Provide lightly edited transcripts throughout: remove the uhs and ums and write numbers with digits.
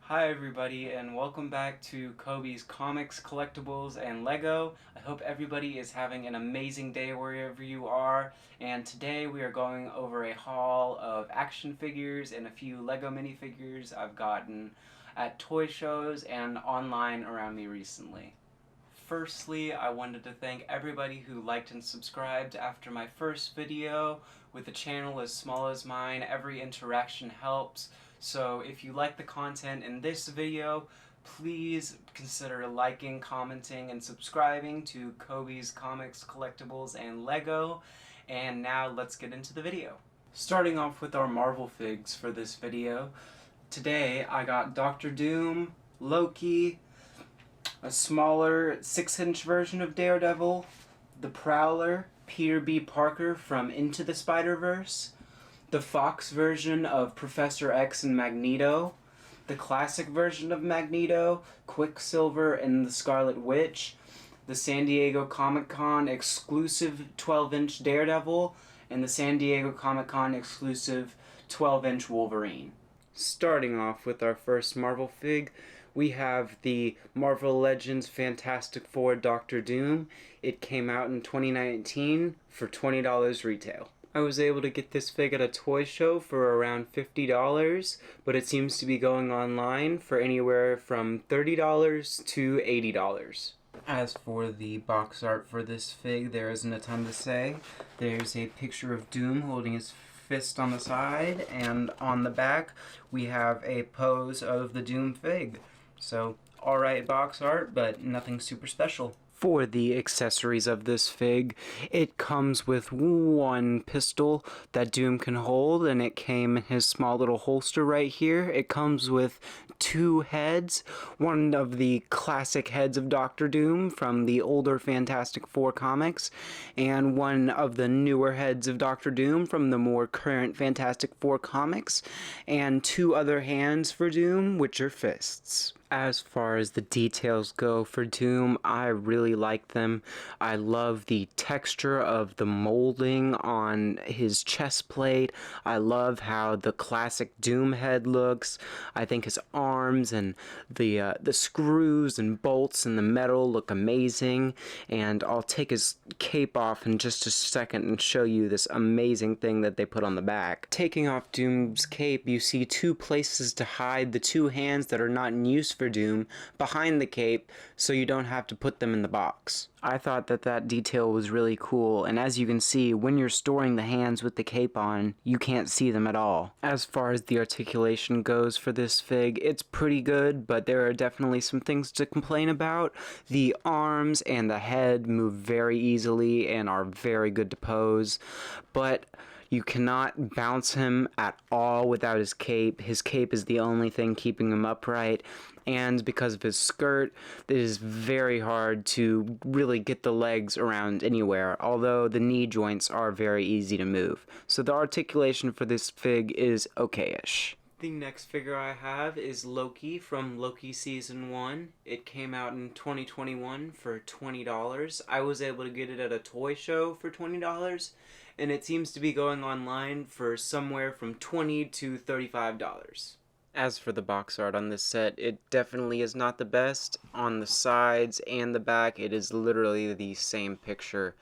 Hi everybody, and welcome back to Kobe's Comics, Collectibles, and Lego. I hope everybody is having an amazing day wherever you are, and today we are going over a haul of action figures and a few Lego minifigures I've gotten at toy shows and online around me recently. Firstly, I wanted to thank everybody who liked and subscribed after my first video. With a channel as small as mine, every interaction helps. So if you like the content in this video, please consider liking, commenting, and subscribing to Kobe's Comics, Collectibles, and Lego. And now let's get into the video. Starting off with our Marvel figs for this video. Today I got Doctor Doom, Loki, a smaller 6-inch version of Daredevil, the Prowler, Peter B. Parker from Into the Spider-Verse, the Fox version of Professor X and Magneto, the classic version of Magneto, Quicksilver and the Scarlet Witch, the San Diego Comic-Con exclusive 12-inch Daredevil, and the San Diego Comic-Con exclusive 12-inch Wolverine. Starting off with our first Marvel fig, we have the Marvel Legends Fantastic Four Doctor Doom. It came out in 2019 for $20 retail. I was able to get this fig at a toy show for around $50, but it seems to be going online for anywhere from $30 to $80. As for the box art for this fig, there isn't a ton to say. There's a picture of Doom holding his fist on the side, and on the back we have a pose of the Doom fig. So, alright box art, but nothing super special. For the accessories of this fig, it comes with one pistol that Doom can hold, and it came in his small little holster right here. It comes with two heads, one of the classic heads of Doctor Doom from the older Fantastic Four comics, and one of the newer heads of Doctor Doom from the more current Fantastic Four comics, and two other hands for Doom, which are fists. As far as the details go for Doom, I really like them. I love the texture of the molding on his chest plate. I love how the classic Doom head looks. I think his arms and the screws and bolts and the metal look amazing. And I'll take his cape off in just a second and show you this amazing thing that they put on the back. Taking off Doom's cape, you see two places to hide the two hands that are not in use for Doom behind the cape, so you don't have to put them in the box. I thought that detail was really cool, and as you can see, when you're storing the hands with the cape on, you can't see them at all. As far as the articulation goes for this fig, it's pretty good, but there are definitely some things to complain about. The arms and the head move very easily and are very good to pose, but you cannot bounce him at all without his cape. His cape is the only thing keeping him upright, and because of his skirt, it is very hard to really get the legs around anywhere, although the knee joints are very easy to move. So the articulation for this fig is okay-ish. The next figure I have is Loki from Loki Season 1. It came out in 2021 for $20. I was able to get it at a toy show for $20, and it seems to be going online for somewhere from $20 to $35. As for the box art on this set, it definitely is not the best. On the sides and the back, it is literally the same picture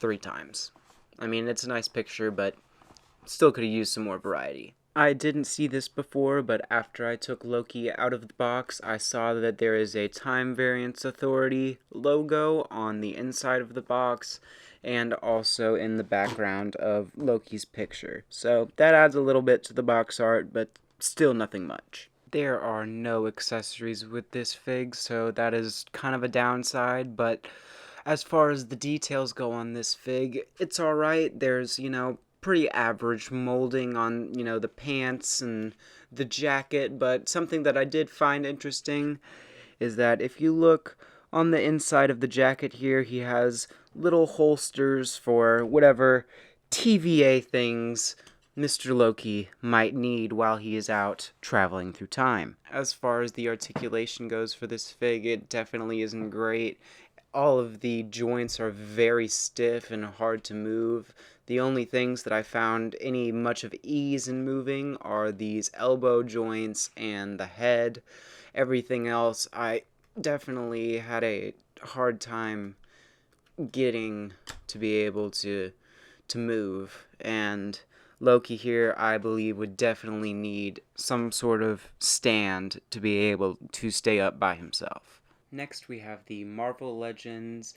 3 times. I mean, it's a nice picture, but still could have used some more variety. I didn't see this before, but after I took Loki out of the box, I saw that there is a Time Variance Authority logo on the inside of the box, and also in the background of Loki's picture. So that adds a little bit to the box art, but still nothing much. There are no accessories with this fig, so that is kind of a downside, but as far as the details go on this fig, it's alright. There's, pretty average molding on, the pants and the jacket, but something that I did find interesting is that if you look on the inside of the jacket here, he has little holsters for whatever TVA things Mr. Loki might need while he is out traveling through time. As far as the articulation goes for this fig, it definitely isn't great. all of the joints are very stiff and hard to move. The only things that I found any much of ease in moving are these elbow joints and the head. Everything else, I definitely had a hard time getting to be able to move. And Loki here, I believe, would definitely need some sort of stand to be able to stay up by himself. Next, we have the Marvel Legends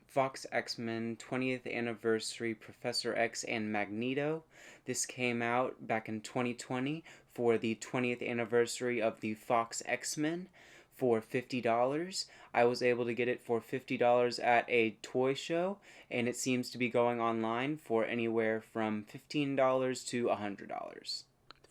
Fox X-Men 20th Anniversary Professor X and Magneto. This came out back in 2020 for the 20th anniversary of the Fox X-Men for $50. I was able to get it for $50 at a toy show, and it seems to be going online for anywhere from $15 to $100.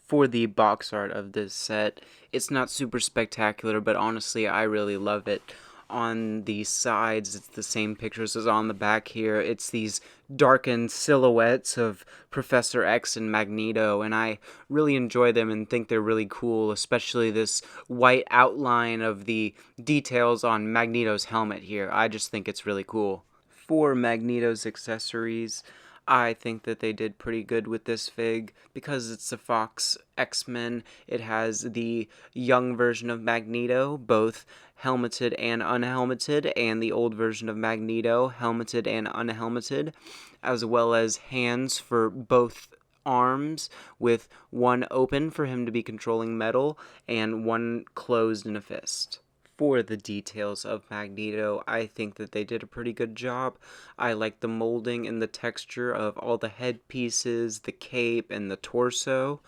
For the box art of this set, it's not super spectacular, but honestly, I really love it. On the sides, it's the same pictures as on the back here. It's these darkened silhouettes of Professor X and Magneto, and I really enjoy them and think they're really cool, especially this white outline of the details on Magneto's helmet here. I just think it's really cool. For Magneto's accessories, I think that they did pretty good with this fig. Because it's the Fox X-Men, it has the young version of Magneto, both helmeted and unhelmeted, and the old version of Magneto, helmeted and unhelmeted, as well as hands for both arms, with one open for him to be controlling metal, and one closed in a fist. For the details of Magneto, I think that they did a pretty good job. I like the molding and the texture of all the headpieces, the cape, and the torso.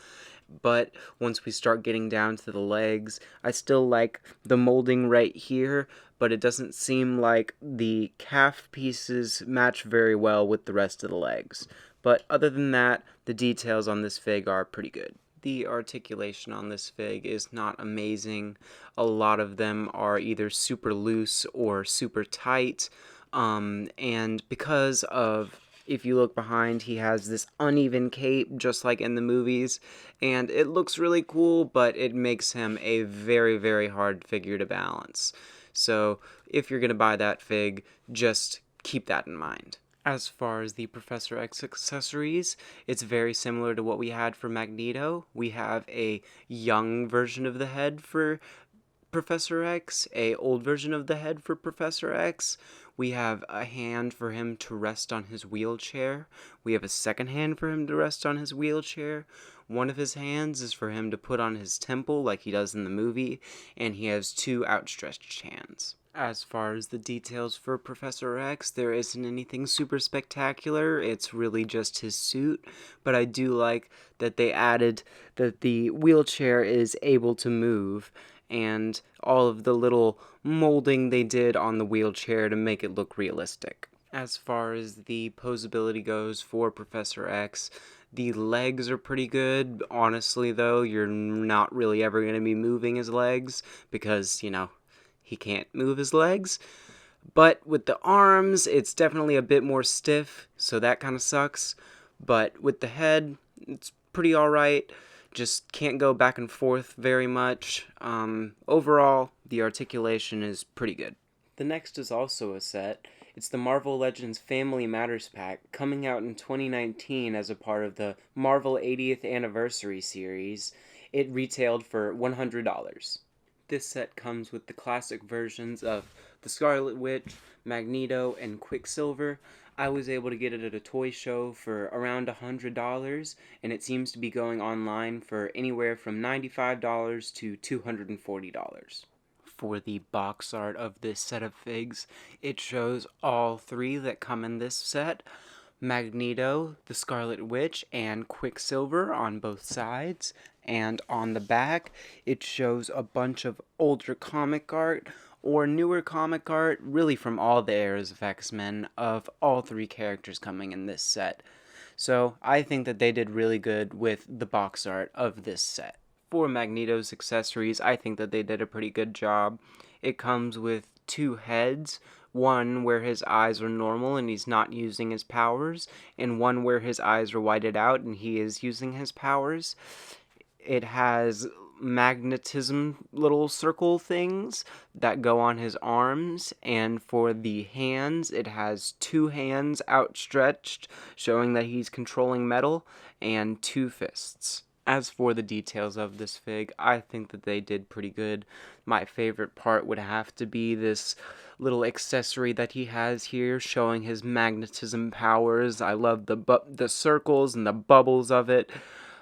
But once we start getting down to the legs, I still like the molding right here, but it doesn't seem like the calf pieces match very well with the rest of the legs. But other than that, the details on this fig are pretty good. The articulation on this fig is not amazing. A lot of them are either super loose or super tight. And because of, if you look behind, he has this uneven cape, just like in the movies. And it looks really cool, but it makes him a very, very hard figure to balance. So if you're going to buy that fig, just keep that in mind. As far as the Professor X accessories, it's very similar to what we had for Magneto. We have a young version of the head for Professor X, a old version of the head for Professor X. We have a hand for him to rest on his wheelchair. We have a second hand for him to rest on his wheelchair. One of his hands is for him to put on his temple like he does in the movie, and he has two outstretched hands. As far as the details for Professor X, there isn't anything super spectacular. It's really just his suit, but I do like that they added that the wheelchair is able to move, and all of the little molding they did on the wheelchair to make it look realistic. As far as the posability goes for Professor X, the legs are pretty good. Honestly, though, you're not really ever going to be moving his legs because, he can't move his legs. But with the arms, it's definitely a bit more stiff, so that kind of sucks. But with the head, it's pretty alright. Just can't go back and forth very much. Overall, the articulation is pretty good. The next is also a set. It's the Marvel Legends Family Matters Pack, coming out in 2019 as a part of the Marvel 80th Anniversary series. It retailed for $100. This set comes with the classic versions of the Scarlet Witch, Magneto, and Quicksilver. I was able to get it at a toy show for around $100, and it seems to be going online for anywhere from $95 to $240. For the box art of this set of figs, it shows all three that come in this set. Magneto, the Scarlet Witch, and Quicksilver on both sides. And on the back, it shows a bunch of older comic art or newer comic art, really from all the eras of X-Men, of all three characters coming in this set. So I think that they did really good with the box art of this set. For Magneto's accessories, I think that they did a pretty good job. It comes with two heads, one where his eyes are normal and he's not using his powers, and one where his eyes are whited out and he is using his powers. It has magnetism little circle things that go on his arms, and for the hands, it has 2 hands outstretched, showing that he's controlling metal, and 2 fists. As for the details of this fig, I think that they did pretty good. My favorite part would have to be this little accessory that he has here, showing his magnetism powers. I love the circles and the bubbles of it.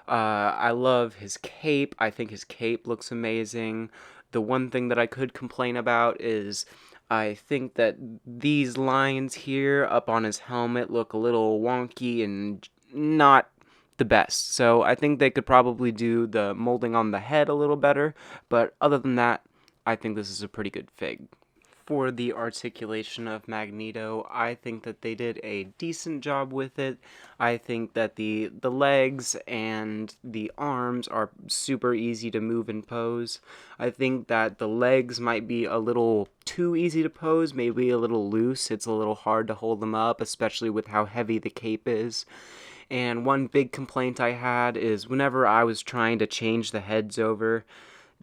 I love his cape. I think his cape looks amazing. The one thing that I could complain about is I think that these lines here up on his helmet look a little wonky and not the best. So I think they could probably do the molding on the head a little better, but other than that, I think this is a pretty good fig. For the articulation of Magneto, I think that they did a decent job with it. I think that the legs and the arms are super easy to move and pose. I think that the legs might be a little too easy to pose, maybe a little loose. It's a little hard to hold them up, especially with how heavy the cape is. And one big complaint I had is whenever I was trying to change the heads over,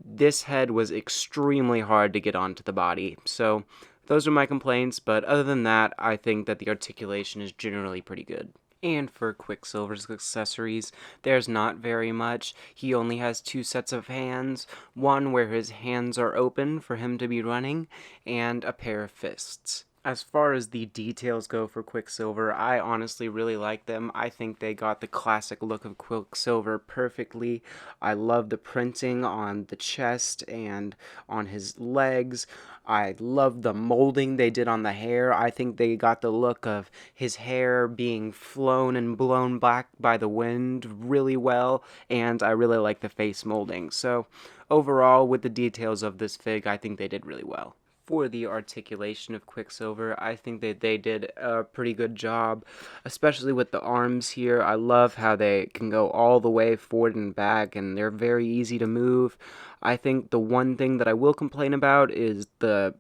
this head was extremely hard to get onto the body. So those are my complaints, but other than that, I think that the articulation is generally pretty good. And for Quicksilver's accessories, there's not very much. He only has 2 sets of hands, one where his hands are open for him to be running, and a pair of fists. As far as the details go for Quicksilver, I honestly really like them. I think they got the classic look of Quicksilver perfectly. I love the printing on the chest and on his legs. I love the molding they did on the hair. I think they got the look of his hair being flown and blown back by the wind really well, and I really like the face molding. So overall, with the details of this fig, I think they did really well. For the articulation of Quicksilver, I think that they did a pretty good job, especially with the arms here. I love how they can go all the way forward and back, and they're very easy to move. I think the one thing that I will complain about is the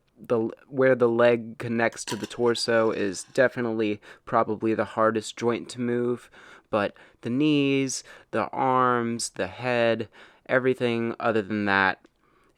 where the leg connects to the torso is definitely probably the hardest joint to move, but the knees, the arms, the head, everything other than that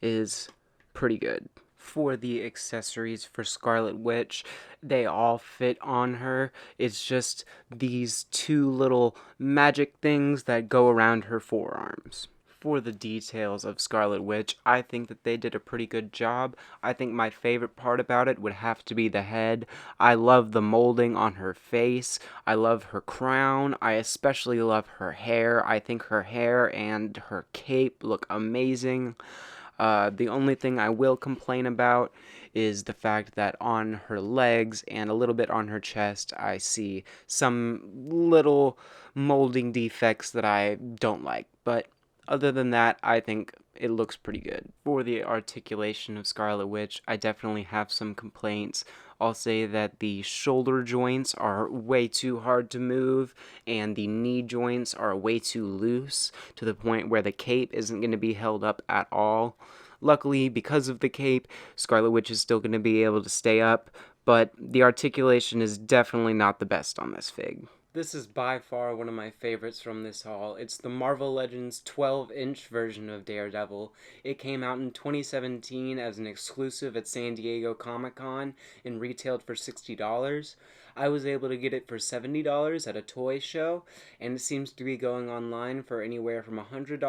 is pretty good. For the accessories for Scarlet Witch, they all fit on her. It's just these 2 little magic things that go around her forearms. For the details of Scarlet Witch, I think that they did a pretty good job. I think my favorite part about it would have to be the head. I love the molding on her face. I love her crown. I especially love her hair. I think her hair and her cape look amazing. The only thing I will complain about is the fact that on her legs and a little bit on her chest, I see some little molding defects that I don't like. But other than that, I think it looks pretty good. For the articulation of Scarlet Witch, I definitely have some complaints. I'll say that the shoulder joints are way too hard to move, and the knee joints are way too loose, to the point where the cape isn't going to be held up at all. Luckily, because of the cape, Scarlet Witch is still going to be able to stay up, but the articulation is definitely not the best on this fig. This is by far one of my favorites from this haul. It's the Marvel Legends 12-inch version of Daredevil. It came out in 2017 as an exclusive at San Diego Comic-Con and retailed for $60. I was able to get it for $70 at a toy show, and it seems to be going online for anywhere from $100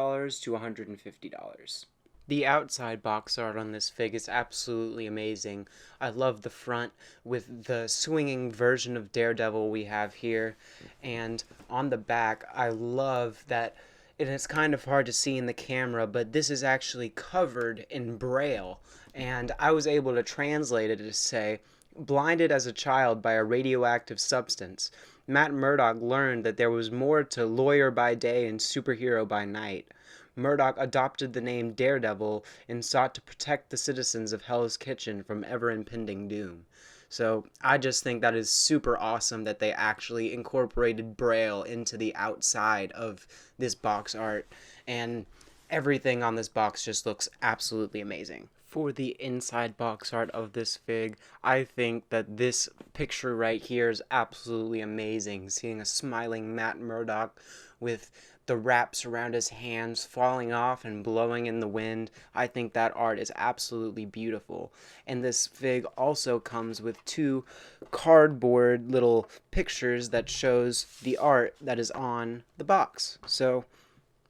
to $150. The outside box art on this fig is absolutely amazing. I love the front with the swinging version of Daredevil we have here. And on the back, I love that, and it's kind of hard to see in the camera, but this is actually covered in Braille. And I was able to translate it to say, "Blinded as a child by a radioactive substance, Matt Murdock learned that there was more to lawyer by day and superhero by night. Murdock adopted the name Daredevil and sought to protect the citizens of Hell's Kitchen from ever-impending doom." So I just think that is super awesome that they actually incorporated Braille into the outside of this box art, and everything on this box just looks absolutely amazing. For the inside box art of this fig, I think that this picture right here is absolutely amazing. Seeing a smiling Matt Murdock with the wraps around his hands falling off and blowing in the wind. I think that art is absolutely beautiful. And this fig also comes with 2 cardboard little pictures that shows the art that is on the box. So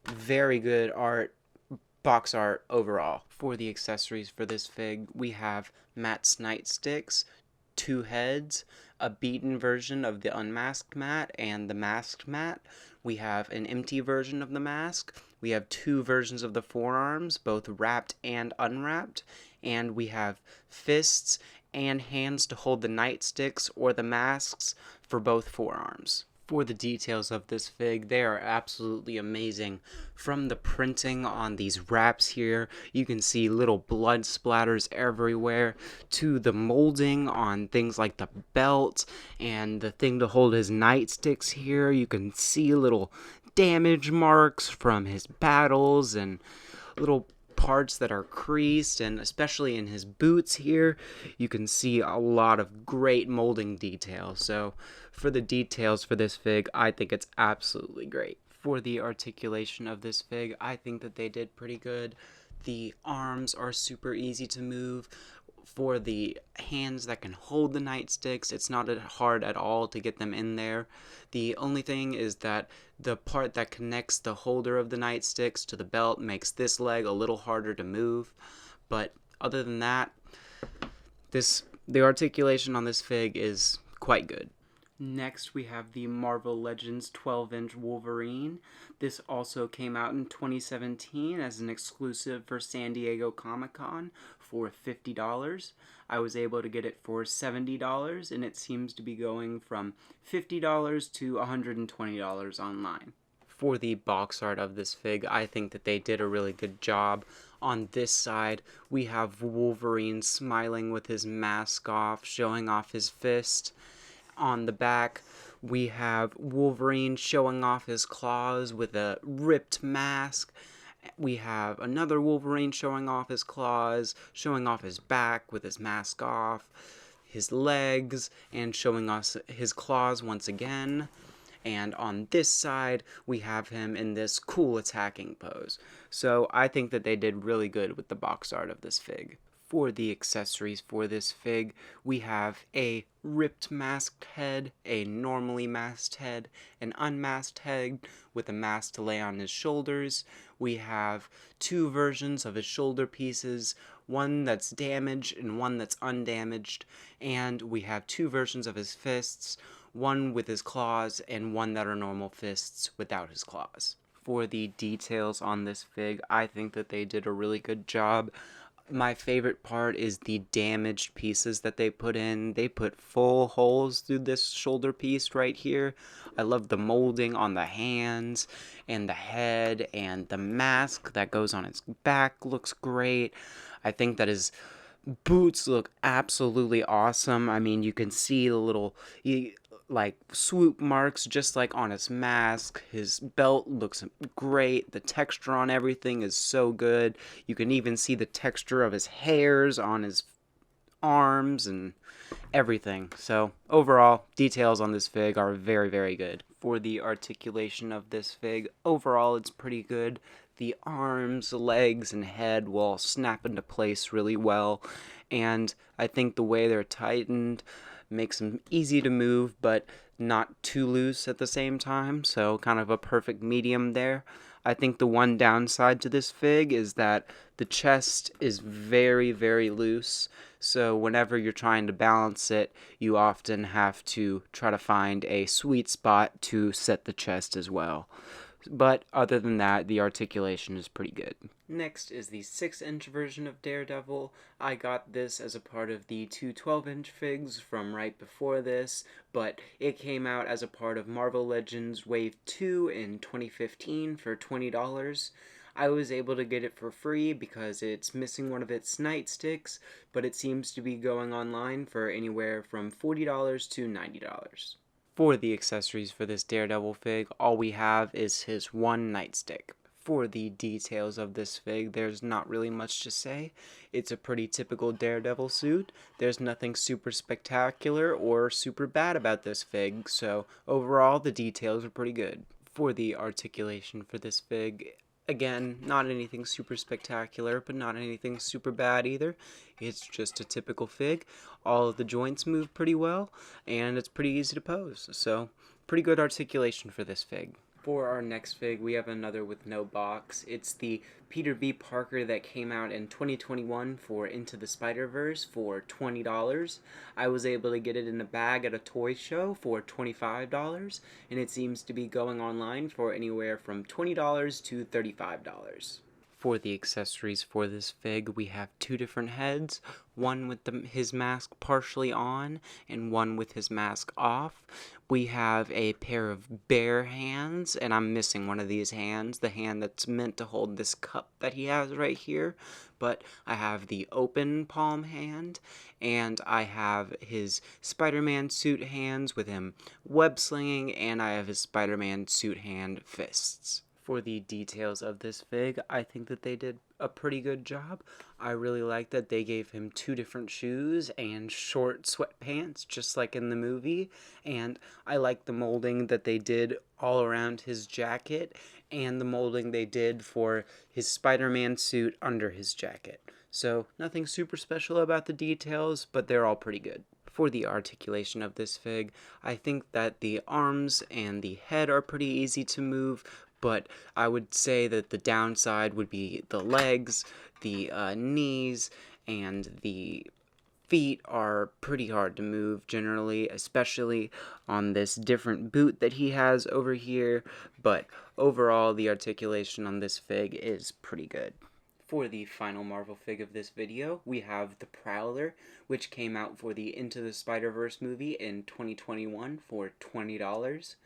very good art, box art overall. For the accessories for this fig, we have Matt's nightsticks, 2 heads, a beaten version of the unmasked Matt and the masked Matt. We have an empty version of the mask. We have 2 versions of the forearms, both wrapped and unwrapped. And we have fists and hands to hold the nightsticks or the masks for both forearms. For the details of this fig, they are absolutely amazing. From the printing on these wraps here, you can see little blood splatters everywhere, to the molding on things like the belt and the thing to hold his nightsticks here. You can see little damage marks from his battles and little parts that are creased, and especially in his boots here, you can see a lot of great molding detail. So for the details for this fig, I think it's absolutely great. For the articulation of this fig, I think that they did pretty good. The arms are super easy to move. For the hands that can hold the nightsticks, it's not hard at all to get them in there. The only thing is that the part that connects the holder of the nightsticks to the belt makes this leg a little harder to move. But other than that, the articulation on this fig is quite good. Next, we have the Marvel Legends 12-inch Wolverine. This also came out in 2017 as an exclusive for San Diego Comic-Con for $50. I was able to get it for $70, and it seems to be going from $50 to $120 online. For the box art of this fig, I think that they did a really good job. On this side, we have Wolverine smiling with his mask off, showing off his fist. On the back, we have Wolverine showing off his claws with a ripped mask. We have another Wolverine showing off his claws, showing off his back with his mask off, his legs, and showing us his claws once again. And on this side, we have him in this cool attacking pose. So I think that they did really good with the box art of this fig. For the accessories for this fig, we have a ripped masked head, a normally masked head, an unmasked head with a mask to lay on his shoulders. We have 2 versions of his shoulder pieces, one that's damaged and one that's undamaged. And we have 2 versions of his fists, one with his claws and one that are normal fists without his claws. For the details on this fig, I think that they did a really good job. My favorite part is the damaged pieces that they put in. They put full holes through this shoulder piece right here. I love the molding on the hands and the head, and the mask that goes on his back looks great. I think that his boots look absolutely awesome. I mean, you can see the little swoop marks just like on his mask. His belt looks great. The texture on everything is so good. You can even see the texture of his hairs on his arms and everything. So overall, details on this fig are very, very good. For the articulation of this fig, overall it's pretty good. The arms, legs, and head will all snap into place really well, and I think the way they're tightened makes them easy to move, but not too loose at the same time, so kind of a perfect medium there. I think the one downside to this fig is that the chest is very, very loose, so whenever you're trying to balance it, you often have to try to find a sweet spot to set the chest as well. But other than that, the articulation is pretty good. Next is the 6-inch version of Daredevil. I got this as a part of the 2 12-inch figs from right before this, but it came out as a part of Marvel Legends Wave 2 in 2015 for $20. I was able to get it for free because it's missing one of its nightsticks, but it seems to be going online for anywhere from $40 to $90. For the accessories for this Daredevil fig, all we have is his one nightstick. For the details of this fig, there's not really much to say. It's a pretty typical Daredevil suit. There's nothing super spectacular or super bad about this fig, so overall the details are pretty good. For the articulation for this fig, again, not anything super spectacular, but not anything super bad either. It's just a typical fig. All of the joints move pretty well, and it's pretty easy to pose. So, pretty good articulation for this fig. For our next fig, we have another with no box. It's the Peter B. Parker that came out in 2021 for Into the Spider-Verse for $20. I was able to get it in a bag at a toy show for $25, and it seems to be going online for anywhere from $20 to $35. For the accessories for this fig, we have two different heads, one with his mask partially on and one with his mask off. We have a pair of bare hands, and I'm missing one of these hands, the hand that's meant to hold this cup that he has right here, but I have the open palm hand, and I have his Spider-Man suit hands with him web slinging, and I have his Spider-Man suit hand fists. For the details of this fig, I think that they did a pretty good job. I really like that they gave him two different shoes and short sweatpants, just like in the movie. And I like the molding that they did all around his jacket and the molding they did for his Spider-Man suit under his jacket. So nothing super special about the details, but they're all pretty good. For the articulation of this fig, I think that the arms and the head are pretty easy to move, but I would say that the downside would be the legs, the knees, and the feet are pretty hard to move generally, especially on this different boot that he has over here, but overall the articulation on this fig is pretty good. For the final Marvel fig of this video, we have the Prowler, which came out for the Into the Spider-Verse movie in 2021 for $20.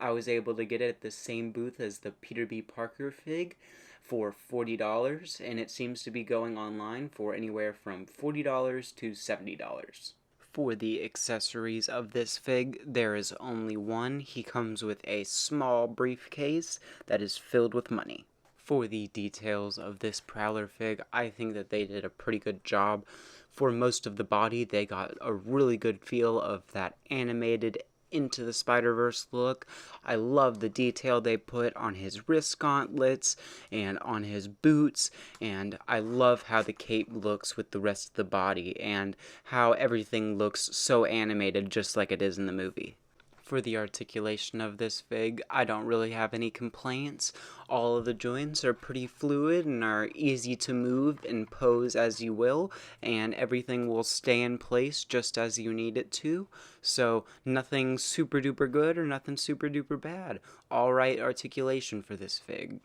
I was able to get it at the same booth as the Peter B. Parker fig for $40, and it seems to be going online for anywhere from $40 to $70. For the accessories of this fig, there is only one. He comes with a small briefcase that is filled with money. For the details of this Prowler fig, I think that they did a pretty good job. For most of the body, they got a really good feel of that animated Into the Spider-Verse look. I love the detail they put on his wrist gauntlets and on his boots, and I love how the cape looks with the rest of the body and how everything looks so animated just like it is in the movie. For the articulation of this fig, I don't really have any complaints. All of the joints are pretty fluid and are easy to move and pose as you will, and everything will stay in place just as you need it to. So nothing super duper good or nothing super duper bad. Alright articulation for this fig.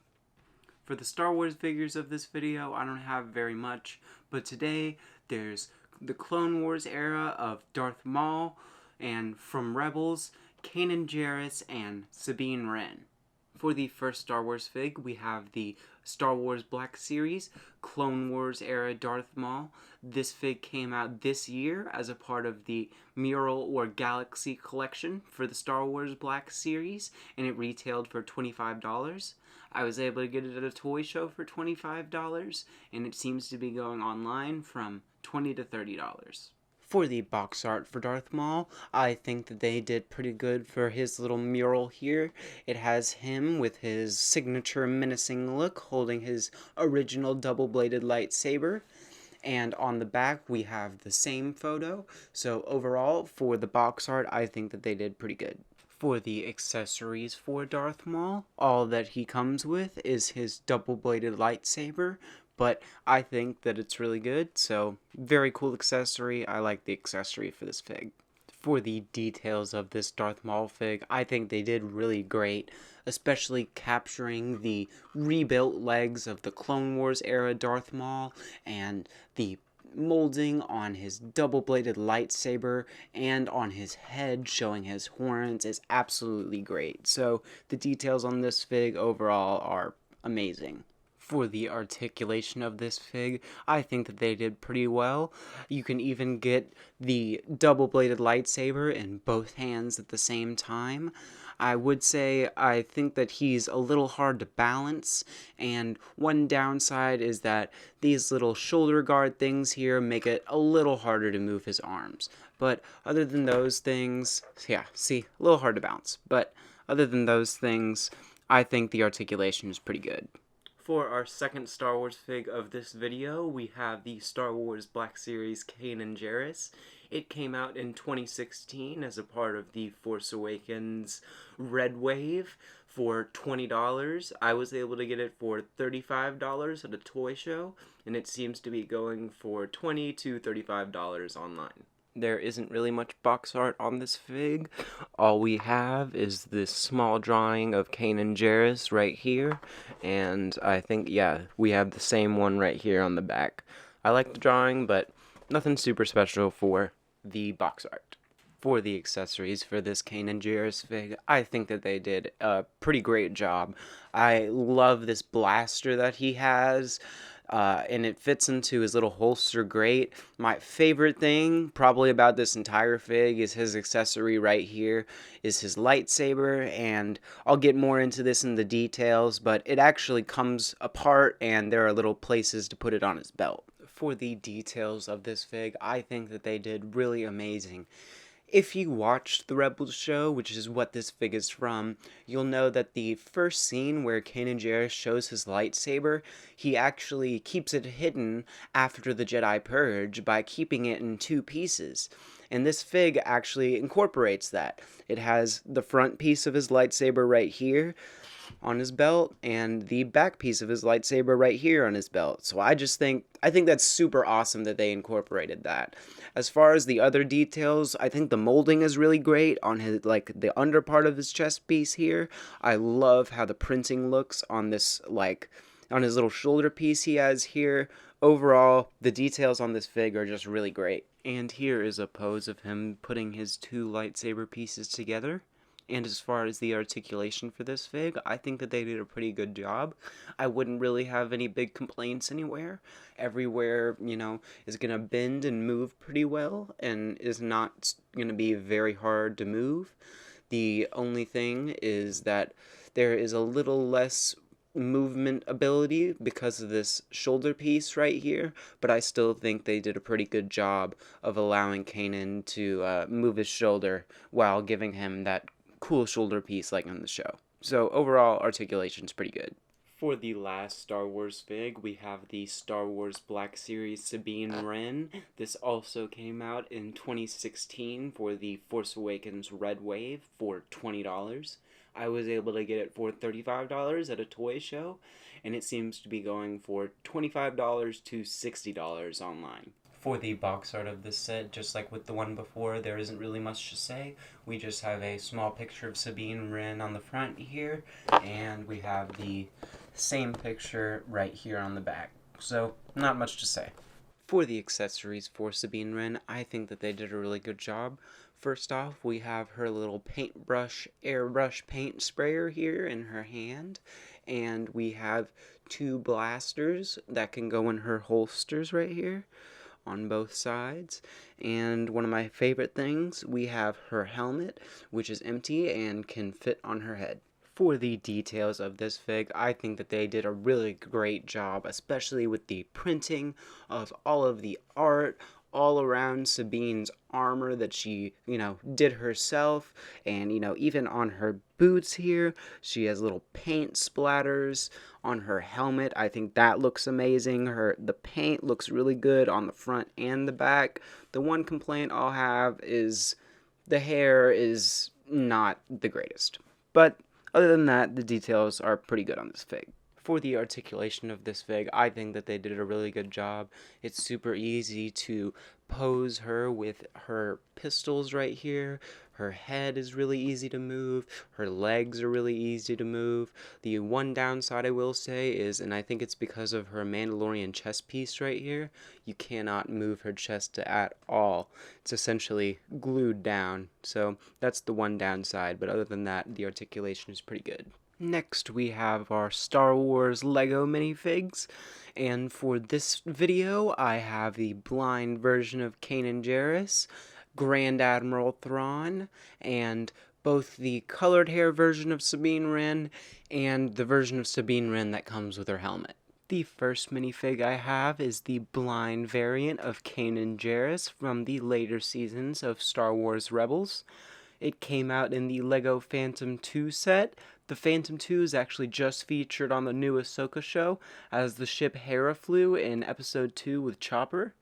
For the Star Wars figures of this video, I don't have very much, but today there's the Clone Wars era of Darth Maul, and from Rebels, Kanan, Jarrus, and Sabine, Wren. For the first Star Wars fig, we have the Star Wars Black Series, Clone Wars era Darth Maul. This fig came out this year as a part of the Mural or Galaxy collection for the Star Wars Black Series, and it retailed for $25. I was able to get it at a toy show for $25, and it seems to be going online from $20 to $30. For the box art for Darth Maul, I think that they did pretty good for his little mural here. It has him with his signature menacing look holding his original double-bladed lightsaber. And on the back, we have the same photo. So overall, for the box art, I think that they did pretty good. For the accessories for Darth Maul, all that he comes with is his double-bladed lightsaber, but I think that it's really good, so very cool accessory. I like the accessory for this fig. For the details of this Darth Maul fig, I think they did really great, especially capturing the rebuilt legs of the Clone Wars era Darth Maul and the molding on his double-bladed lightsaber and on his head showing his horns is absolutely great. So the details on this fig overall are amazing. For the articulation of this fig, I think that they did pretty well. You can even get the double-bladed lightsaber in both hands at the same time. I would say I think that he's a little hard to balance, and one downside is that these little shoulder guard things here make it a little harder to move his arms. But other than those things, yeah, see, a little hard to balance. But Other than those things, I think the articulation is pretty good. For our second Star Wars fig of this video, we have the Star Wars Black Series Kanan Jarrus. It came out in 2016 as a part of the Force Awakens Red Wave for $20. I was able to get it for $35 at a toy show, and it seems to be going for $20 to $35 online. There isn't really much box art on this fig. All we have is this small drawing of Kanan Jarrus right here, and I think, yeah, we have the same one right here on the back. I like the drawing, but nothing super special for the box art. For the accessories for this Kanan Jarrus fig, I think that they did a pretty great job. I love this blaster that he has. And it fits into his little holster great. My favorite thing probably about this entire fig is his accessory right here, is his lightsaber, and I'll get more into this in the details, but it actually comes apart and there are little places to put it on his belt. For the details of this fig, I think that they did really amazing. If you watched the Rebels show, which is what this fig is from, you'll know that the first scene where Kanan Jarrus shows his lightsaber, he actually keeps it hidden after the Jedi Purge by keeping it in two pieces. And this fig actually incorporates that. It has the front piece of his lightsaber right here on his belt and the back piece of his lightsaber right here on his belt. So I think that's super awesome that they incorporated that. As far as the other details, I think the molding is really great on his, like, the under part of his chest piece here. I love how the printing looks on this, like, on his little shoulder piece he has here. Overall, the details on this fig are just really great. And here is a pose of him putting his two lightsaber pieces together. And as far as the articulation for this fig, I think that they did a pretty good job. I wouldn't really have any big complaints anywhere. Everywhere, is going to bend and move pretty well and is not going to be very hard to move. The only thing is that there is a little less movement ability because of this shoulder piece right here, but I still think they did a pretty good job of allowing Kanan to move his shoulder while giving him that cool shoulder piece like on the show. So overall, articulation's pretty good. For the last Star Wars fig, we have the Star Wars Black Series Sabine Wren. This also came out in 2016 for the Force Awakens Red Wave for $20. I was able to get it for $35 at a toy show, and it seems to be going for $25 to $60 online. For the box art of this set, just like with the one before, there isn't really much to say. We just have a small picture of Sabine Wren on the front here, and we have the same picture right here on the back. So, not much to say. For the accessories for Sabine Wren, I think that they did a really good job. First off, we have her little paintbrush, airbrush paint sprayer here in her hand, and we have two blasters that can go in her holsters right here on both sides. And one of my favorite things, we have her helmet, which is empty and can fit on her head. For the details of this fig, I think that they did a really great job, especially with the printing of all of the art all around Sabine's armor that she, did herself, and, even on her boots here, she has little paint splatters on her helmet. I think that looks amazing. The paint looks really good on the front and the back. The one complaint I'll have is the hair is not the greatest. But other than that, the details are pretty good on this fig. For the articulation of this fig, I think that they did a really good job. It's super easy to pose her with her pistols right here. Her head is really easy to move. Her legs are really easy to move. The one downside I will say is, and I think it's because of her Mandalorian chest piece right here, you cannot move her chest at all. It's essentially glued down. So that's the one downside, but other than that, the articulation is pretty good. Next, we have our Star Wars Lego minifigs, and for this video, I have the blind version of Kanan Jarrus, Grand Admiral Thrawn, and both the colored hair version of Sabine Wren and the version of Sabine Wren that comes with her helmet. The first minifig I have is the blind variant of Kanan Jarrus from the later seasons of Star Wars Rebels. It came out in the LEGO Phantom 2 set. The Phantom 2 is actually just featured on the new Ahsoka show as the ship Hera flew in episode 2 with Chopper.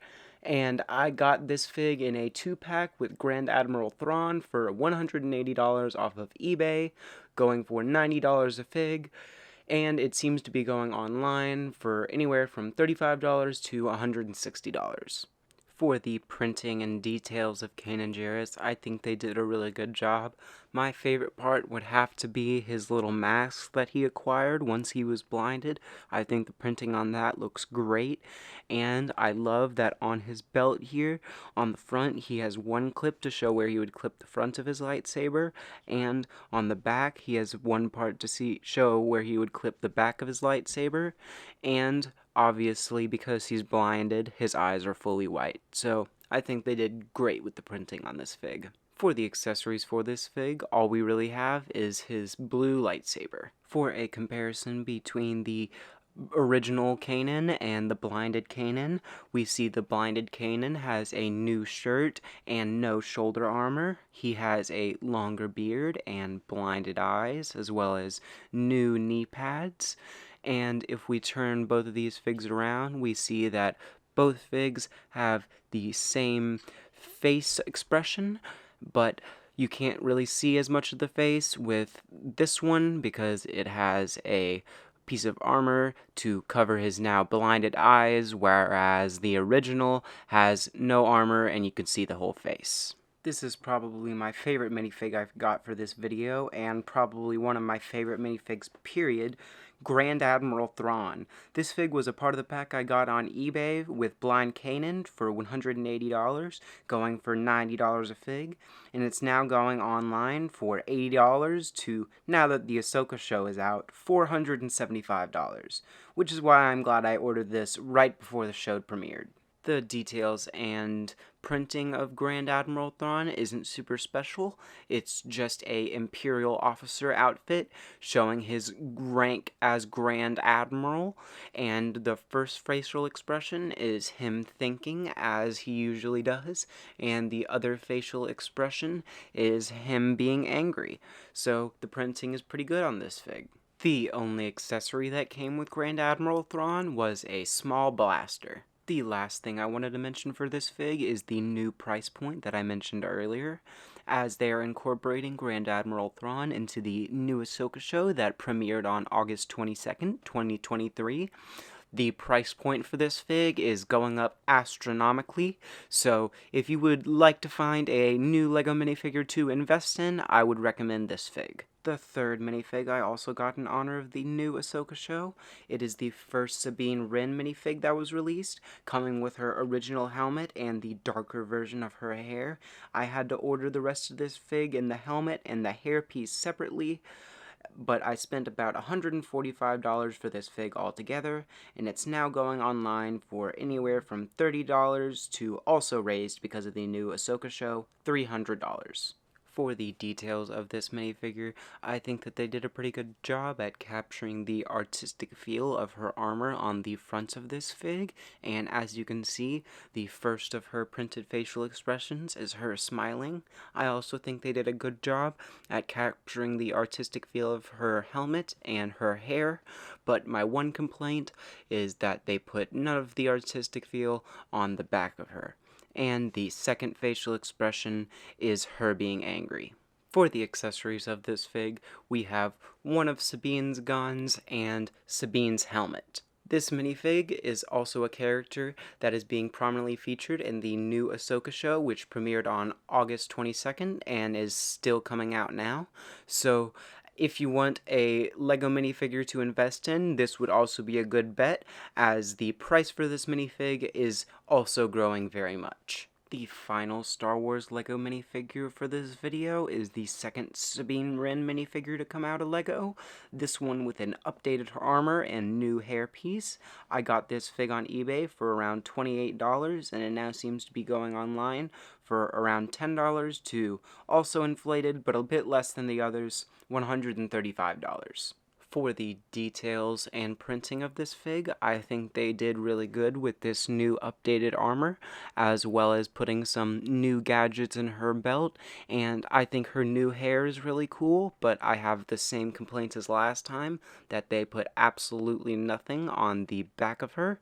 And I got this fig in a 2-pack with Grand Admiral Thrawn for $180 off of eBay, going for $90 a fig, and it seems to be going online for anywhere from $35 to $160. For the printing and details of Kanan Jarrus, I think they did a really good job. My favorite part would have to be his little mask that he acquired once he was blinded. I think the printing on that looks great, and I love that on his belt here, on the front, he has one clip to show where he would clip the front of his lightsaber, and on the back, he has one part to show where he would clip the back of his lightsaber, and obviously, because he's blinded, his eyes are fully white. So I think they did great with the printing on this fig. For the accessories for this fig, all we really have is his blue lightsaber. For a comparison between the original Kanan and the blinded Kanan, we see the blinded Kanan has a new shirt and no shoulder armor. He has a longer beard and blinded eyes, as well as new knee pads. And if we turn both of these figs around, we see that both figs have the same face expression, but you can't really see as much of the face with this one because it has a piece of armor to cover his now blinded eyes, whereas the original has no armor and you can see the whole face. This is probably my favorite minifig I've got for this video, and probably one of my favorite minifigs, period. Grand Admiral Thrawn. This fig was a part of the pack I got on eBay with Blind Kanan for $180, going for $90 a fig, and it's now going online for $80 to, now that the Ahsoka show is out, $475, which is why I'm glad I ordered this right before the show premiered. The details and printing of Grand Admiral Thrawn isn't super special. It's just a Imperial officer outfit showing his rank as Grand Admiral, and the first facial expression is him thinking as he usually does, and the other facial expression is him being angry. So the printing is pretty good on this fig. The only accessory that came with Grand Admiral Thrawn was a small blaster. The last thing I wanted to mention for this fig is the new price point that I mentioned earlier, as they are incorporating Grand Admiral Thrawn into the new Ahsoka show that premiered on August 22nd, 2023. The price point for this fig is going up astronomically, so if you would like to find a new LEGO minifigure to invest in, I would recommend this fig. The third minifig I also got in honor of the new Ahsoka show. It is the first Sabine Wren minifig that was released, coming with her original helmet and the darker version of her hair. I had to order the rest of this fig in the helmet and the hairpiece separately, but I spent about $145 for this fig altogether, and it's now going online for anywhere from $30 to, also raised because of the new Ahsoka show, $300. For the details of this minifigure, I think that they did a pretty good job at capturing the artistic feel of her armor on the front of this fig, and as you can see, the first of her printed facial expressions is her smiling. I also think they did a good job at capturing the artistic feel of her helmet and her hair, but my one complaint is that they put none of the artistic feel on the back of her. And the second facial expression is her being angry. For the accessories of this fig, we have one of Sabine's guns and Sabine's helmet. This minifig is also a character that is being prominently featured in the new Ahsoka show, which premiered on August 22nd and is still coming out now. So if you want a LEGO minifigure to invest in, this would also be a good bet, as the price for this minifig is also growing very much. The final Star Wars LEGO minifigure for this video is the second Sabine Wren minifigure to come out of LEGO. This one with an updated armor and new hairpiece. I got this fig on eBay for around $28, and it now seems to be going online for around $10 to, also inflated but a bit less than the others, $135. For the details and printing of this fig, I think they did really good with this new updated armor, as well as putting some new gadgets in her belt, and I think her new hair is really cool, but I have the same complaints as last time, that they put absolutely nothing on the back of her,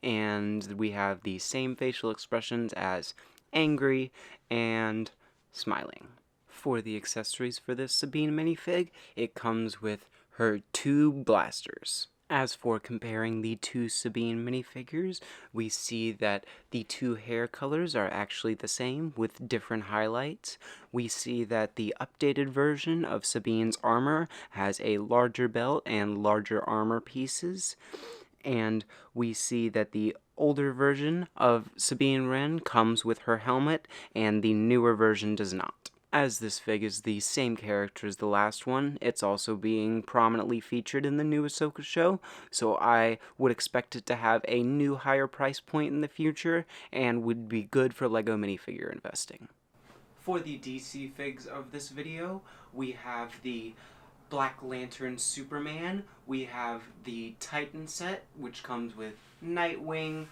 and we have the same facial expressions as angry and smiling. For the accessories for this Sabine minifig, it comes with her two blasters. As for comparing the two Sabine minifigures, we see that the two hair colors are actually the same with different highlights. We see that the updated version of Sabine's armor has a larger belt and larger armor pieces. And we see that the older version of Sabine Wren comes with her helmet, and the newer version does not. As this fig is the same character as the last one, it's also being prominently featured in the new Ahsoka show, so I would expect it to have a new higher price point in the future, and would be good for LEGO minifigure investing. For the DC figs of this video, we have the Black Lantern Superman, we have the Titan set, which comes with Nightwing,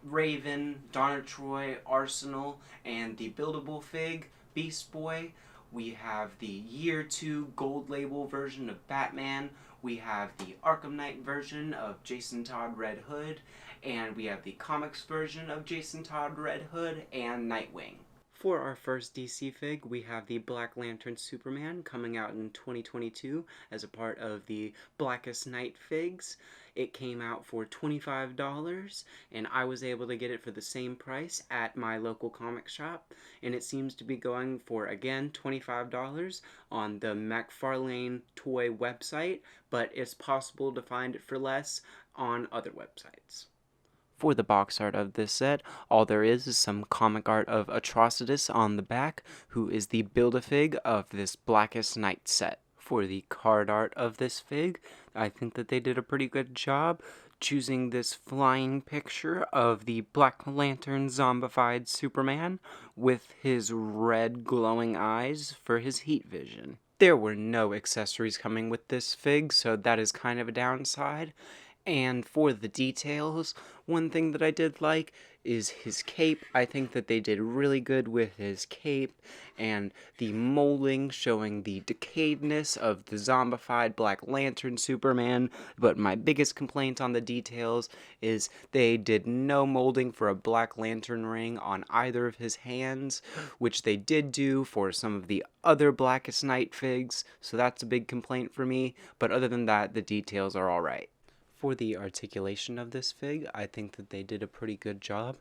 Raven, Donna Troy, Arsenal, and the buildable fig, Beast Boy. We have the Year 2 gold label version of Batman. We have the Arkham Knight version of Jason Todd Red Hood. And we have the comics version of Jason Todd Red Hood and Nightwing. For our first DC fig, we have the Black Lantern Superman coming out in 2022 as a part of the Blackest Night figs. It came out for $25, and I was able to get it for the same price at my local comic shop, and it seems to be going for, again, $25 on the McFarlane Toy website, but it's possible to find it for less on other websites. For the box art of this set, all there is some comic art of Atrocitus on the back, who is the Build-A-Fig of this Blackest Night set. For the card art of this fig, I think that they did a pretty good job choosing this flying picture of the Black Lantern zombified Superman with his red glowing eyes for his heat vision. There were no accessories coming with this fig, so that is kind of a downside. And for the details, one thing that I did like is his cape. I think that they did really good with his cape and the molding showing the decayedness of the zombified Black Lantern Superman. But my biggest complaint on the details is they did no molding for a Black Lantern ring on either of his hands, which they did do for some of the other Blackest Night figs, so that's a big complaint for me. But other than that, the details are alright. For the articulation of this fig, I think that they did a pretty good job.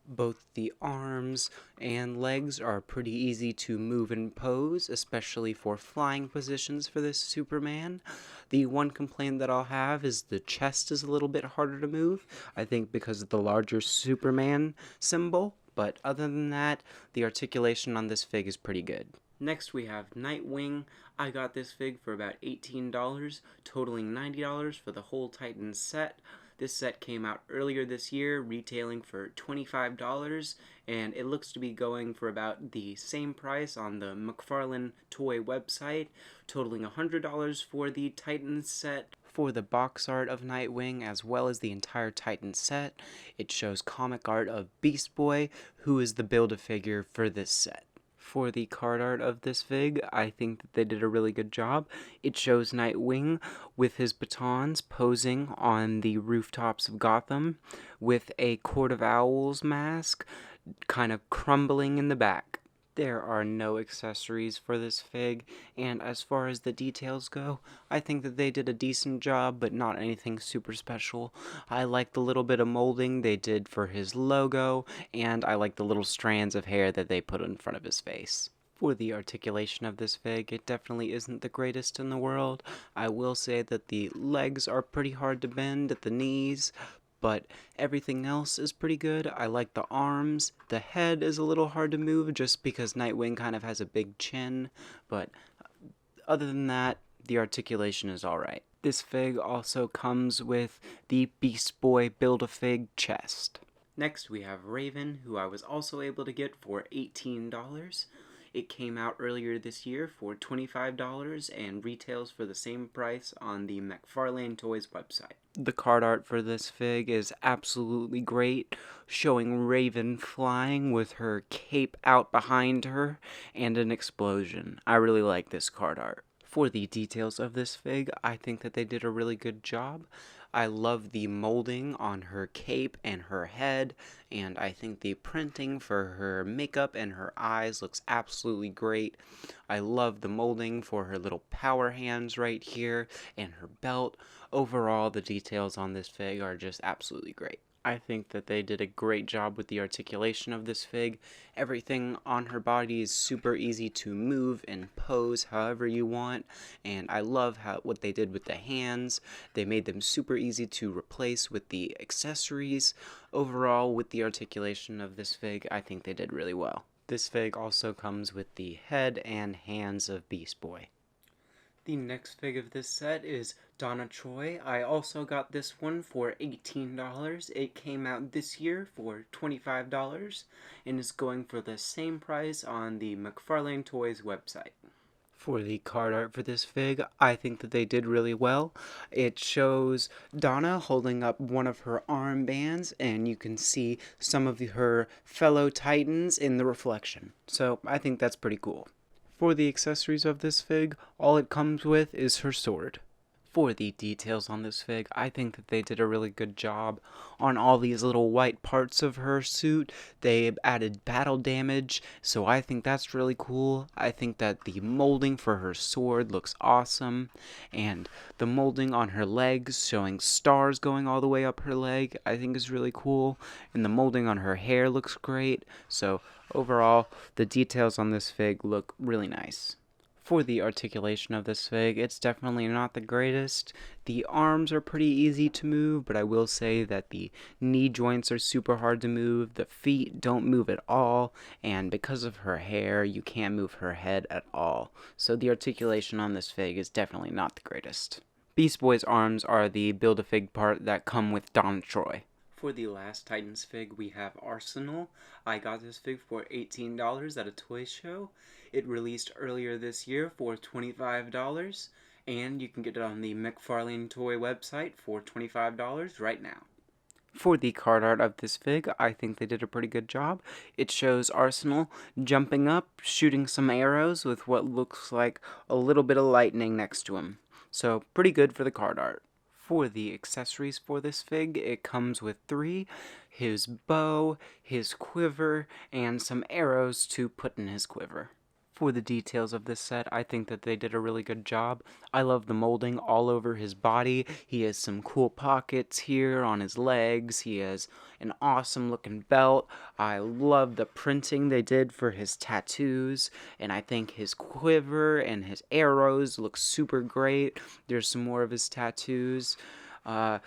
Both the arms and legs are pretty easy to move and pose, especially for flying positions for this Superman. The one complaint that I'll have is the chest is a little bit harder to move, I think because of the larger Superman symbol, but other than that, the articulation on this fig is pretty good. Next we have Nightwing. I got this fig for about $18, totaling $90 for the whole Titan set. This set came out earlier this year, retailing for $25, and it looks to be going for about the same price on the McFarlane Toy website, totaling $100 for the Titan set. For the box art of Nightwing, as well as the entire Titan set, it shows comic art of Beast Boy, who is the Build-A-Figure for this set. For the card art of this fig, I think that they did a really good job. It shows Nightwing with his batons posing on the rooftops of Gotham with a Court of Owls mask kind of crumbling in the back. There are no accessories for this fig, and as far as the details go, I think that they did a decent job, but not anything super special. I like the little bit of molding they did for his logo, and I like the little strands of hair that they put in front of his face. For the articulation of this fig, it definitely isn't the greatest in the world. I will say that the legs are pretty hard to bend at the knees, but everything else is pretty good. I like the arms. The head is a little hard to move just because Nightwing kind of has a big chin, but other than that, the articulation is alright. This fig also comes with the Beast Boy Build-A-Fig chest. Next we have Raven, who I was also able to get for $18. It came out earlier this year for $25 and retails for the same price on the McFarlane Toys website. The card art for this fig is absolutely great, showing Raven flying with her cape out behind her and an explosion. I really like this card art. For the details of this fig, I think that they did a really good job. I love the molding on her cape and her head, and I think the printing for her makeup and her eyes looks absolutely great. I love the molding for her little power hands right here and her belt. Overall, the details on this fig are just absolutely great. I think that they did a great job with the articulation of this fig. Everything on her body is super easy to move and pose however you want, and I love what they did with the hands. They made them super easy to replace with the accessories. Overall, with the articulation of this fig, I think they did really well. This fig also comes with the head and hands of Beast Boy. The next fig of this set is Donna Troy. I also got this one for $18. It came out this year for $25 and is going for the same price on the McFarlane Toys website. For the card art for this fig, I think that they did really well. It shows Donna holding up one of her armbands, and you can see some of her fellow Titans in the reflection. So I think that's pretty cool. For the accessories of this fig, all it comes with is her sword. For the details on this fig, I think that they did a really good job on all these little white parts of her suit. They added battle damage, so I think that's really cool. I think that the molding for her sword looks awesome, and the molding on her legs, showing stars going all the way up her leg, I think is really cool, and the molding on her hair looks great. So overall, the details on this fig look really nice. For the articulation of this fig, it's definitely not the greatest. The arms are pretty easy to move, but I will say that the knee joints are super hard to move. The feet don't move at all, and because of her hair, you can't move her head at all. So the articulation on this fig is definitely not the greatest. Beast Boy's arms are the Build-A-Fig part that come with Donna Troy. For the last Titans fig, we have Arsenal. I got this fig for $18 at a toy show. It released earlier this year for $25, and you can get it on the McFarlane Toy website for $25 right now. For the card art of this fig, I think they did a pretty good job. It shows Arsenal jumping up, shooting some arrows with what looks like a little bit of lightning next to him. So pretty good for the card art. For the accessories for this fig, it comes with 3, his bow, his quiver, and some arrows to put in his quiver. For the details of this set, I think that they did a really good job. I love the molding all over his body. He has some cool pockets here on his legs. He has an awesome looking belt. I love the printing they did for his tattoos, and I think his quiver and his arrows look super great. There's some more of his tattoos. The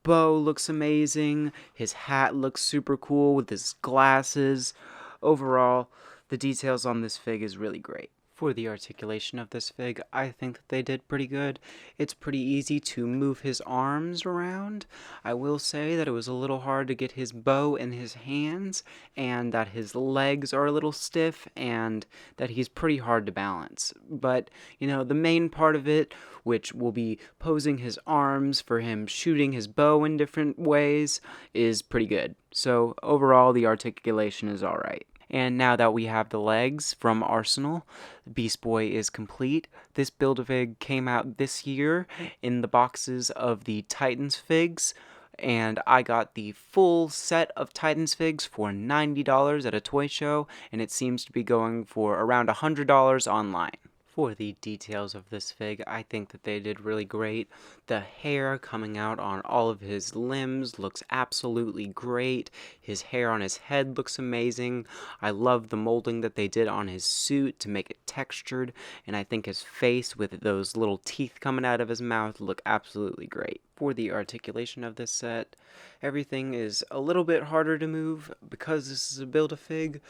bow looks amazing. His hat looks super cool with his glasses. Overall, the details on this fig is really great. For the articulation of this fig, I think that they did pretty good. It's pretty easy to move his arms around. I will say that it was a little hard to get his bow in his hands, and that his legs are a little stiff, and that he's pretty hard to balance. But, the main part of it, which will be posing his arms for him shooting his bow in different ways, is pretty good. So overall, the articulation is alright. And now that we have the legs from Arsenal, Beast Boy is complete. This Build-A-Fig came out this year in the boxes of the Titans figs, and I got the full set of Titans figs for $90 at a toy show, and it seems to be going for around $100 online. For the details of this fig, I think that they did really great. The hair coming out on all of his limbs looks absolutely great. His hair on his head looks amazing. I love the molding that they did on his suit to make it textured, and I think his face with those little teeth coming out of his mouth look absolutely great. For the articulation of this set, everything is a little bit harder to move because this is a Build-A-Fig.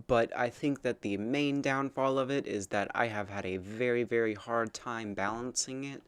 But I think that the main downfall of it is that I have had a very, very hard time balancing it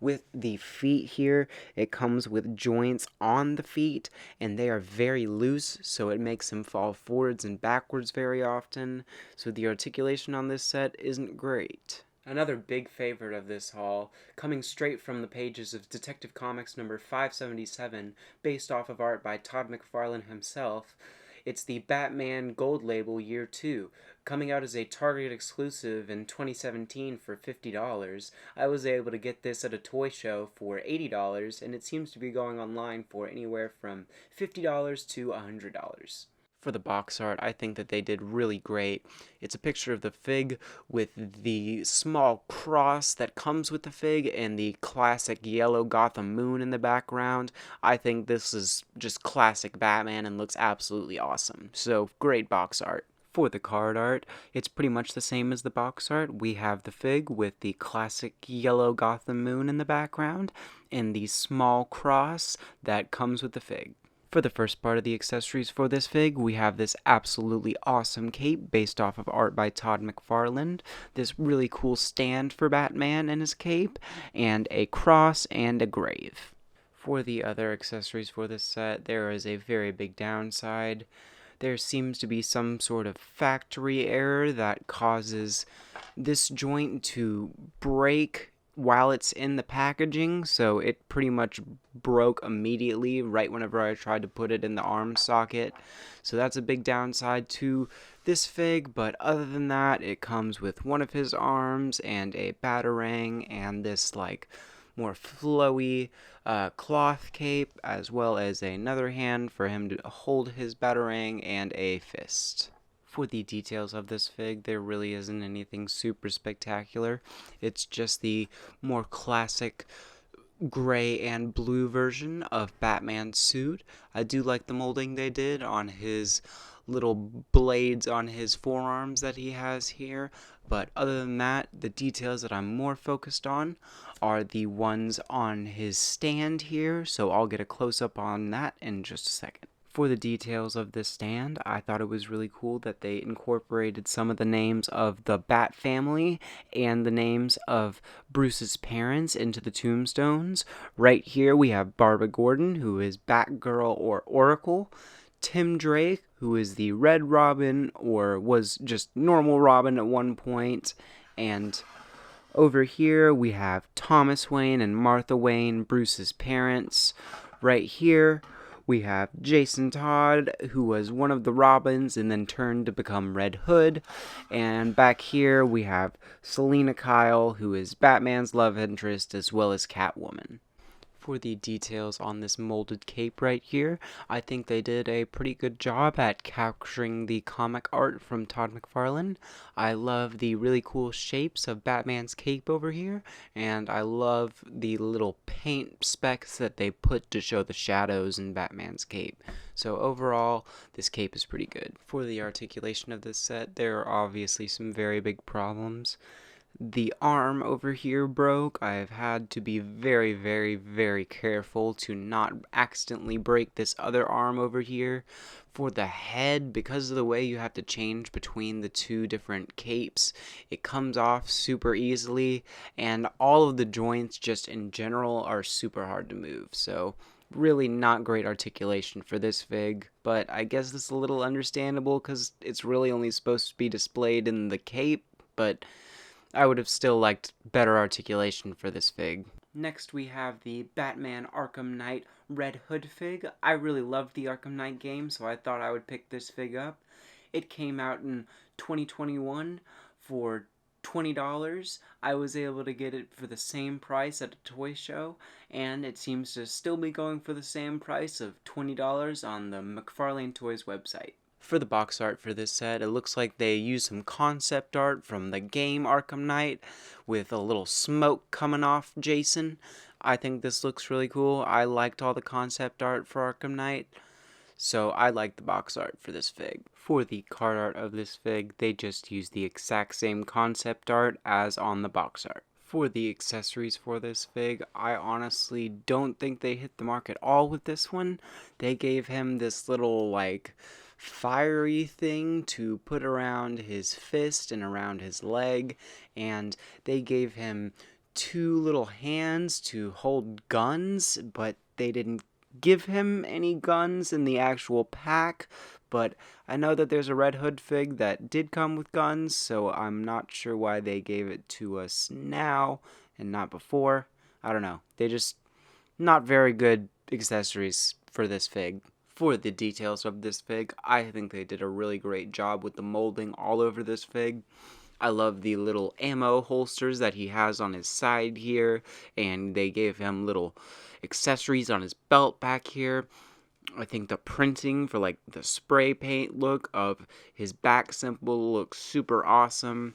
With the feet here, it comes with joints on the feet, and they are very loose, so it makes him fall forwards and backwards very often, so the articulation on this set isn't great. Another big favorite of this haul, coming straight from the pages of Detective Comics number 577, based off of art by Todd McFarlane himself. It's the Batman Gold Label Year 2, coming out as a Target exclusive in 2017 for $50. I was able to get this at a toy show for $80, and it seems to be going online for anywhere from $50 to $100. For the box art, I think that they did really great. It's a picture of the fig with the small cross that comes with the fig and the classic yellow Gotham moon in the background. I think this is just classic Batman and looks absolutely awesome. So, great box art. For the card art, it's pretty much the same as the box art. We have the fig with the classic yellow Gotham moon in the background and the small cross that comes with the fig. For the first part of the accessories for this fig, we have this absolutely awesome cape based off of art by Todd McFarlane, this really cool stand for Batman and his cape, and a cross and a grave. For the other accessories for this set, there is a very big downside. There seems to be some sort of factory error that causes this joint to break while it's in the packaging, so it pretty much broke immediately right whenever I tried to put it in the arm socket. So that's a big downside to this fig, but other than that, it comes with one of his arms and a batarang and this like more flowy cloth cape, as well as another hand for him to hold his batarang and a fist. For the details of this fig, there really isn't anything super spectacular. It's just the more classic gray and blue version of Batman's suit. I do like the molding they did on his little blades on his forearms that he has here, but other than that, the details that I'm more focused on are the ones on his stand here, so I'll get a close-up on that in just a second. For the details of this stand, I thought it was really cool that they incorporated some of the names of the Bat family and the names of Bruce's parents into the tombstones. Right here we have Barbara Gordon, who is Batgirl or Oracle, Tim Drake, who is the Red Robin or was just normal Robin at one point, and over here we have Thomas Wayne and Martha Wayne, Bruce's parents. Right here we have Jason Todd, who was one of the Robins and then turned to become Red Hood. And back here we have Selina Kyle, who is Batman's love interest, as well as Catwoman. For the details on this molded cape right here, I think they did a pretty good job at capturing the comic art from Todd McFarlane. I love the really cool shapes of Batman's cape over here, and I love the little paint specks that they put to show the shadows in Batman's cape. So overall, this cape is pretty good. For the articulation of this set, there are obviously some very big problems. The arm over here broke. I've had to be very, very, very careful to not accidentally break this other arm over here. For the head, because of the way you have to change between the two different capes, it comes off super easily, and all of the joints just in general are super hard to move. So really not great articulation for this fig, but I guess it's a little understandable because it's really only supposed to be displayed in the cape, but I would have still liked better articulation for this fig. Next we have the Batman Arkham Knight Red Hood fig. I really loved the Arkham Knight game, so I thought I would pick this fig up. It came out in 2021 for $20. I was able to get it for the same price at a toy show, and it seems to still be going for the same price of $20 on the McFarlane Toys website. For the box art for this set, it looks like they used some concept art from the game Arkham Knight with a little smoke coming off Jason. I think this looks really cool. I liked all the concept art for Arkham Knight, so I like the box art for this fig. For the card art of this fig, they just used the exact same concept art as on the box art. For the accessories for this fig, I honestly don't think they hit the mark at all with this one. They gave him this little like fiery thing to put around his fist and around his leg, and they gave him two little hands to hold guns, but they didn't give him any guns in the actual pack. But I know that there's a Red Hood fig that did come with guns, so I'm not sure why they gave it to us now and not before. I don't know. They just not very good accessories for this fig. For the details of this fig, I think they did a really great job with the molding all over this fig. I love the little ammo holsters that he has on his side here, and they gave him little accessories on his belt back here. I think the printing for like the spray paint look of his back symbol looks super awesome.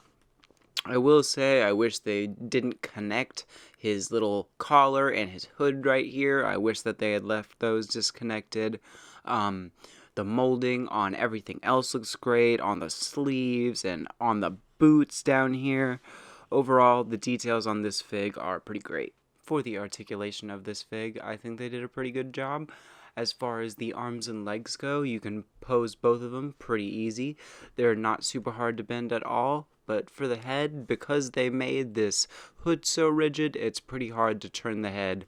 I will say I wish they didn't connect his little collar and his hood right here. I wish that they had left those disconnected. The molding on everything else looks great, on the sleeves and on the boots down here. Overall, the details on this fig are pretty great. For the articulation of this fig, I think they did a pretty good job. As far as the arms and legs go, you can pose both of them pretty easy. They're not super hard to bend at all, but for the head, because they made this hood so rigid, it's pretty hard to turn the head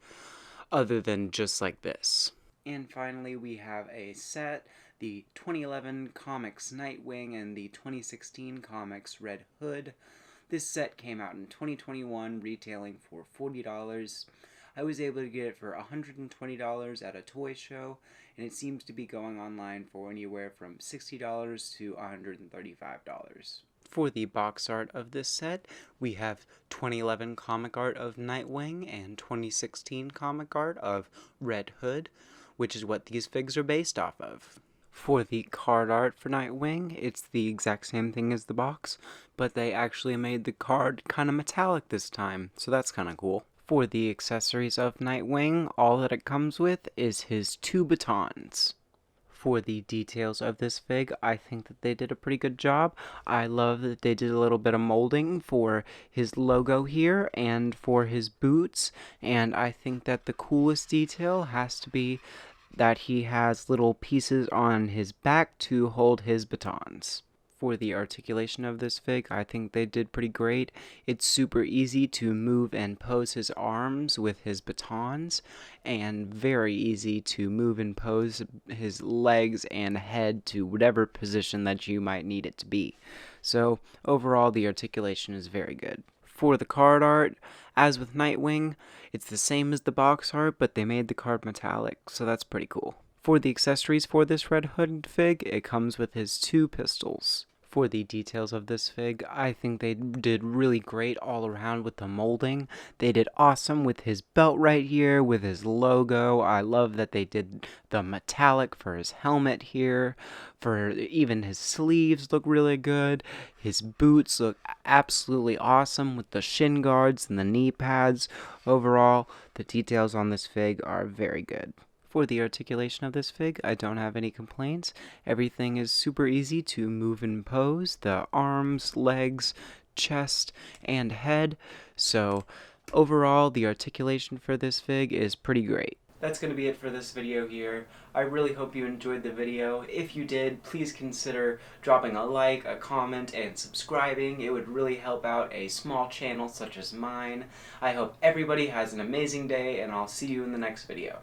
other than just like this. And finally, we have a set, the 2011 comics Nightwing and the 2016 comics Red Hood. This set came out in 2021, retailing for $40. I was able to get it for $120 at a toy show, and it seems to be going online for anywhere from $60 to $135. For the box art of this set, we have 2011 comic art of Nightwing and 2016 comic art of Red Hood, which is what these figs are based off of. For the card art for Nightwing, it's the exact same thing as the box, but they actually made the card kind of metallic this time, so that's kind of cool. For the accessories of Nightwing, all that it comes with is his two batons. For the details of this fig, I think that they did a pretty good job. I love that they did a little bit of molding for his logo here and for his boots, and I think that the coolest detail has to be that he has little pieces on his back to hold his batons. For the articulation of this fig, I think they did pretty great. It's super easy to move and pose his arms with his batons, and very easy to move and pose his legs and head to whatever position that you might need it to be. So overall, the articulation is very good. For the card art, as with Nightwing, it's the same as the box art, but they made the card metallic, so that's pretty cool. For the accessories for this Red Hood fig, it comes with his two pistols. For the details of this fig, I think they did really great all around with the molding. They did awesome with his belt right here, with his logo. I love that they did the metallic for his helmet here. For even his sleeves look really good. His boots look absolutely awesome with the shin guards and the knee pads. Overall, the details on this fig are very good. For the articulation of this fig, I don't have any complaints. Everything is super easy to move and pose. The arms, legs, chest, and head. So overall, the articulation for this fig is pretty great. That's going to be it for this video here. I really hope you enjoyed the video. If you did, please consider dropping a like, a comment, and subscribing. It would really help out a small channel such as mine. I hope everybody has an amazing day, and I'll see you in the next video.